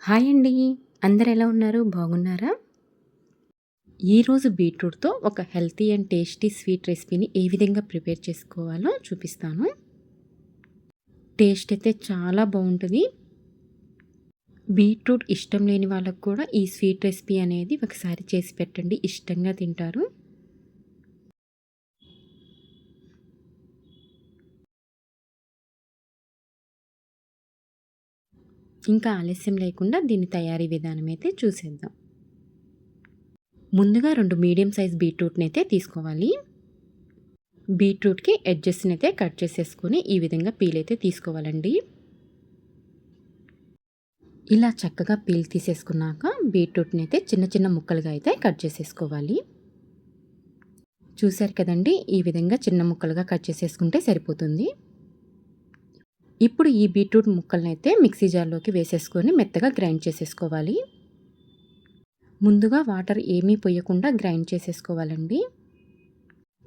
Hi అండి. అందరు ఎలా ఉన్నారు? బాగున్నారా? ఈరోజు బీట్రూట్‌తో ఒక హెల్తీ అండ్ టేస్టీ స్వీట్ రెసిపీని ఏ విధంగా ప్రిపేర్ చేసుకోవాలో చూపిస్తాను. టేస్ట్ అయితే చాలా బావుంటది. బీట్రూట్ ఇష్టం లేని వాళ్ళకి కూడా ఈ స్వీట్ రెసిపీ అనేది ఒకసారి చేసి పెట్టండి. ఇష్టంగా తింటారు. ఇంకా ఆలస్యం లేకుండా దీని తయారీ విధానం అయితే చూసేద్దాం. ముందుగా 2 మీడియం సైజ్ బీట్రూట్‌నైతే తీసుకోవాలి. బీట్రూట్‌కి ఎడ్జెస్‌నైతే కట్ చేసేసుకొని ఈ విధంగా పీల్ అయితే తీసుకోవాలండి. ఇలా చక్కగా పీల్ తీసేసుకున్నాక బీట్రూట్ని అయితే చిన్న చిన్న ముక్కలుగా అయితే కట్ చేసేసుకోవాలి. చూశారు కదండి, ఈ విధంగా చిన్న ముక్కలుగా కట్ చేసేసుకుంటే సరిపోతుంది. ఇప్పుడు ఈ బీట్రూట్ ముక్కల్ని అయితే మిక్సీ జార్లోకి వేసేసుకొని మెత్తగా గ్రైండ్ చేసేసుకోవాలి. ముందుగా వాటర్ ఏమీ పొయ్యకుండా గ్రైండ్ చేసేసుకోవాలండి.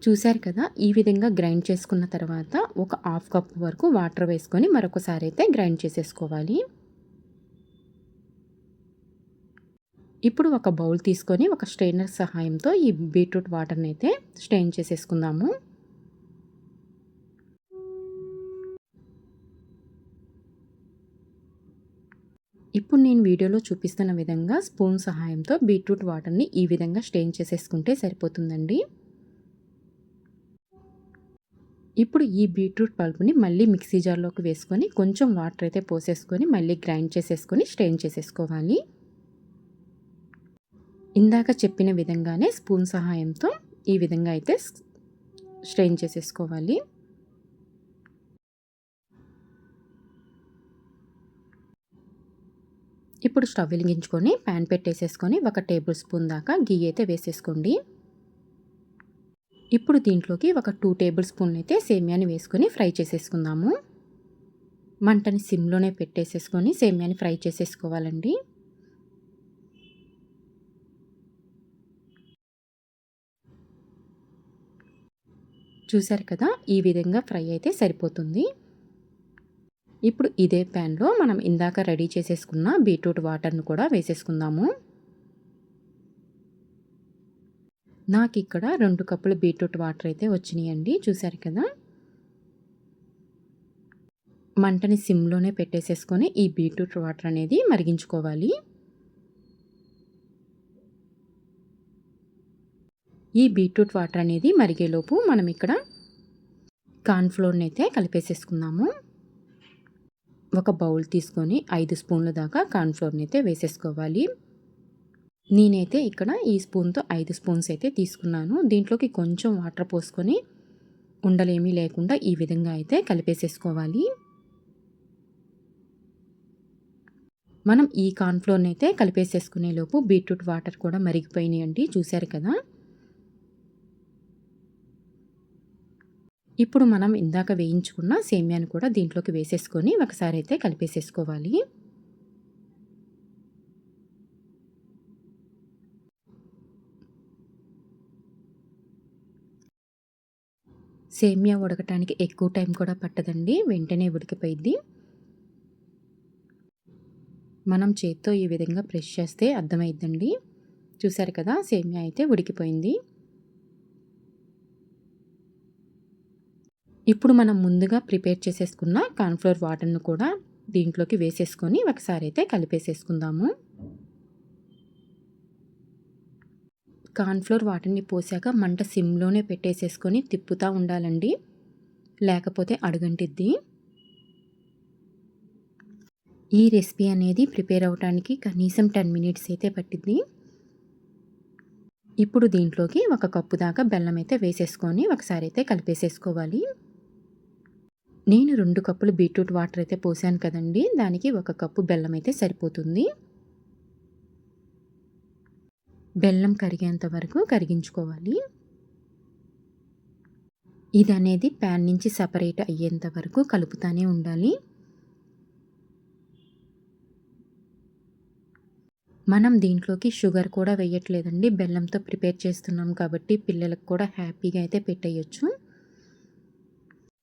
చూశారు కదా, ఈ విధంగా గ్రైండ్ చేసుకున్న తర్వాత ఒక హాఫ్ కప్ వరకు వాటర్ వేసుకొని మరొకసారి అయితే గ్రైండ్ చేసేసుకోవాలి. ఇప్పుడు ఒక బౌల్ తీసుకొని ఒక స్ట్రెయినర్ సహాయంతో ఈ బీట్రూట్ వాటర్ని అయితే స్ట్రెయిన్ చేసేసుకుందాము. ఇప్పుడు నేను వీడియోలో చూపిస్తున్న విధంగా స్పూన్ సహాయంతో బీట్రూట్ వాటర్ని ఈ విధంగా స్ట్రెయిన్ చేసేసుకుంటే సరిపోతుందండి. ఇప్పుడు ఈ బీట్రూట్ పల్పుని మళ్ళీ మిక్సీ జార్లోకి వేసుకొని కొంచెం వాటర్ అయితే పోసేసుకొని మళ్ళీ గ్రైండ్ చేసేసుకొని స్ట్రెయిన్ చేసేసుకోవాలి. ఇందాక చెప్పిన విధంగానే స్పూన్ సహాయంతో ఈ విధంగా అయితే స్ట్రెయిన్ చేసేసుకోవాలి. ఇప్పుడు స్టవ్ వెలిగించుకొని ప్యాన్ పెట్టేసేసుకొని 1 టేబుల్ స్పూన్ దాకా గీ అయితే వేసేసుకోండి. ఇప్పుడు దీంట్లోకి ఒక 2 టేబుల్ స్పూన్లు అయితే సేమ్యాని వేసుకొని ఫ్రై చేసేసుకుందాము. మంటని సిమ్లోనే పెట్టేసేసుకొని సేమ్యాని ఫ్రై చేసేసుకోవాలండి. చూశారు కదా, ఈ విధంగా ఫ్రై అయితే సరిపోతుంది. ఇప్పుడు ఇదే ప్యాన్లో మనం ఇందాక రెడీ చేసేసుకున్న బీట్రూట్ వాటర్ను కూడా వేసేసుకుందాము. నాకు ఇక్కడ 2 కప్పుల బీట్రూట్ వాటర్ అయితే వచ్చినాయండి. చూశారు కదా, మంటని సిమ్లోనే పెట్టేసేసుకొని ఈ బీట్రూట్ వాటర్ అనేది మరిగించుకోవాలి. ఈ బీట్రూట్ వాటర్ అనేది మరిగేలోపు మనం ఇక్కడ కార్న్‌ఫ్లోర్‌ని అయితే కలిపేసేసుకుందాము. ఒక బౌల్ తీసుకొని 5 స్పూన్ల దాకా కార్న్‌ఫ్లోర్‌ని అయితే వేసేసుకోవాలి. నేనైతే ఇక్కడ ఈ స్పూన్‌తో 5 స్పూన్స్ అయితే తీసుకున్నాను. దీంట్లోకి కొంచెం వాటర్ పోసుకొని ఉండలేమీ లేకుండా ఈ విధంగా అయితే కలిపేసేసుకోవాలి. మనం ఈ కార్న్‌ఫ్లోర్‌ని అయితే కలిపేసేసుకునేలోపు బీట్రూట్ వాటర్ కూడా మరిగిపోయినాయండి. చూశారు కదా, ఇప్పుడు మనం ఇందాక వేయించుకున్న సేమ్యాను కూడా దీంట్లోకి వేసేసుకొని ఒకసారి అయితే కలిపేసేసుకోవాలి. సేమ్యా ఉడకటానికి ఎక్కువ టైం కూడా పట్టదండి, వెంటనే ఉడికిపోయిద్ది. మనం చేత్తో ఈ విధంగా ప్రెస్ చేస్తే అర్థమైద్దండి. చూశారు కదా, సేమ్యా అయితే ఉడికిపోయింది. ఇప్పుడు మనం ముందుగా ప్రిపేర్ చేసేసుకున్న కార్న్‌ఫ్లోర్ వాటర్‌ను కూడా దీంట్లోకి వేసేసుకొని ఒకసారి అయితే కలిపేసేసుకుందాము. కార్న్‌ఫ్లోర్ వాటర్‌ని పోసాక మంట సిమ్లోనే పెట్టేసేసుకొని తిప్పుతూ ఉండాలండి, లేకపోతే అడుగంటిద్ది. ఈ రెసిపీ అనేది ప్రిపేర్ అవ్వటానికి కనీసం 10 మినిట్స్ అయితే పట్టిద్ది. ఇప్పుడు దీంట్లోకి 1 కప్పు దాకా బెల్లం అయితే వేసేసుకొని ఒకసారి అయితే కలిపేసేసుకోవాలి. నేను 2 కప్పులు బీట్రూట్ వాటర్ అయితే పోసాను కదండి, దానికి 1 కప్పు బెల్లం అయితే సరిపోతుంది. బెల్లం కరిగేంత వరకు కరిగించుకోవాలి. ఇది అనేది ప్యాన్ నుంచి సపరేట్ అయ్యేంత వరకు కలుపుతానే ఉండాలి. మనం దీంట్లోకి షుగర్ కూడా వేయట్లేదండి, బెల్లంతో ప్రిపేర్ చేస్తున్నాం కాబట్టి పిల్లలకు కూడా హ్యాపీగా అయితే పెట్టేయచ్చు.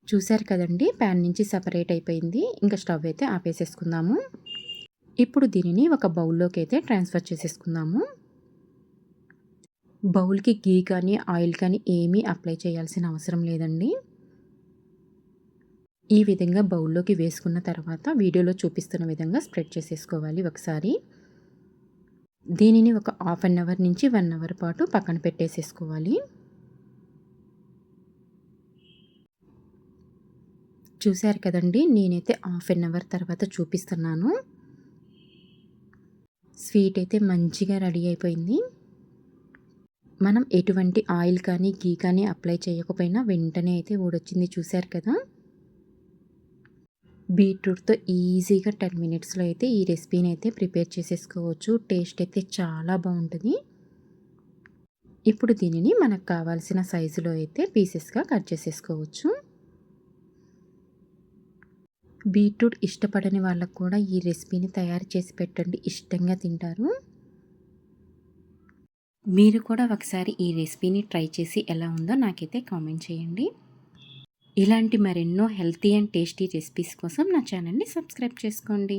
చూశారు కదండి, ప్యాన్ నుంచి సపరేట్ అయిపోయింది. ఇంకా స్టవ్ అయితే ఆపేసేసుకుందాము. ఇప్పుడు దీనిని ఒక బౌల్లోకి అయితే ట్రాన్స్ఫర్ చేసేసుకుందాము. బౌల్‌కి ఘీ కానీ, ఆయిల్ కానీ ఏమీ అప్లై చేయాల్సిన అవసరం లేదండి. ఈ విధంగా బౌల్‌లోకి వేసుకున్న తర్వాత వీడియోలో చూపిస్తున్న విధంగా స్ప్రెడ్ చేసేసుకోవాలి ఒకసారి. దీనిని ఒక హాఫ్ అన్ అవర్ నుంచి 1 అవర్ పాటు పక్కన పెట్టేసేసుకోవాలి. చూసారు కదండీ! నేనైతే హాఫ్ అన్ అవర్ తర్వాత చూపిస్తున్నాను. స్వీట్ అయితే మంచిగా రెడీ అయిపోయింది. మనం ఎటువంటి ఆయిల్ కానీ, ఘీ కానీ అప్లై చేయకపోయినా వెంటనే అయితే ఊడొచ్చింది చూసారు కదా! బీట్రూట్‌తో ఈజీగా 10 మినిట్స్‌లో అయితే ఈ రెసిపీని అయితే ప్రిపేర్ చేసేసుకోవచ్చు. టేస్ట్ అయితే చాలా బావుంటది. ఇప్పుడు దీనిని మనకు కావాల్సిన సైజులో అయితే పీసెస్‌గా కట్ చేసేసుకోవచ్చు. బీట్రూట్ ఇష్టపడని వాళ్ళకి కూడా ఈ రెసిపీని తయారు చేసి పెట్టండి. ఇష్టంగా తింటారు. మీరు కూడా ఒకసారి ఈ రెసిపీని ట్రై చేసి ఎలా ఉందో నాకైతే కామెంట్ చేయండి. ఇలాంటి మరెన్నో హెల్తీ అండ్ టేస్టీ రెసిపీస్ కోసం నా ఛానల్‌ని సబ్స్క్రైబ్ చేసుకోండి.